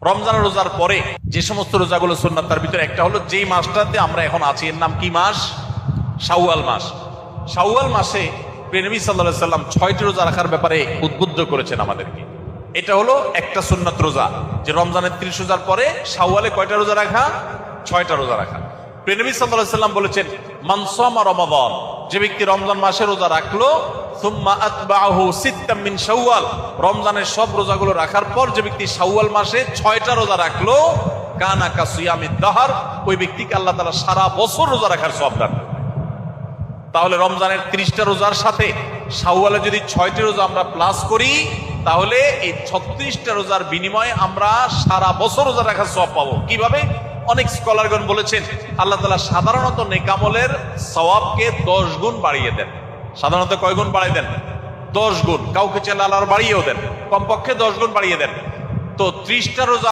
রমজানের রোজার পরে যে সমস্ত রোজাগুলো সুন্নাত তার ভিতরে একটা হলো যেই মাসটাতে আমরা এখন আছি এর নাম কি মাস? শাওয়াল মাস। শাওয়াল মাসে নবী সাল্লাল্লাহু আলাইহি সাল্লাম 6টি রোজা রাখার ব্যাপারে উদ্বুদ্ধ করেছেন আমাদেরকে। এটা হলো একটা সুন্নাত রোজা, যে রমজানের 30 রোজার পরে শাওয়ালে কয়টা রোজা রাখা? 6টা রোজা রাখা। নবী সাল্লাল্লাহু আলাইহি সাল্লাম বলেছেন, মান সামা রমাদান, যে ব্যক্তি রমজান মাসে রোজা রাখলো, সুম্মা আতবাহু সিত্তাম মিন শাওয়াল, রমজানের সব রোজাগুলো রাখার পর যে ব্যক্তি শাওয়াল মাসে 6টা রোজা রাখলো, কানা কাসিয়ামিদ দাহর, ওই ব্যক্তিকে আল্লাহ তাআলা সারা বছর রোজা রাখার সওয়াব দান। তাহলে রমজানের 30টা রোজার সাথে শাওয়ালে যদি 6টি রোজা আমরা প্লাস করি, তাহলে এই 36টা রোজার বিনিময়ে আমরা সারা বছর রোজা রাখার সওয়াব পাবো। কিভাবে? অনেক স্কলারগণ বলেছেন, আল্লাহ তাআলা সাধারণত নেকামলের সওয়াবকে 10 গুণ বাড়িয়ে দেন। সাধারণত কয় গুণ বাড়িয়ে দেন? 10 গুণ। কাউকে চাইলে আল্লাহ বাড়িয়েও দেন, কমপক্ষে 10 গুণ বাড়িয়ে দেন। তো 30টা রোজা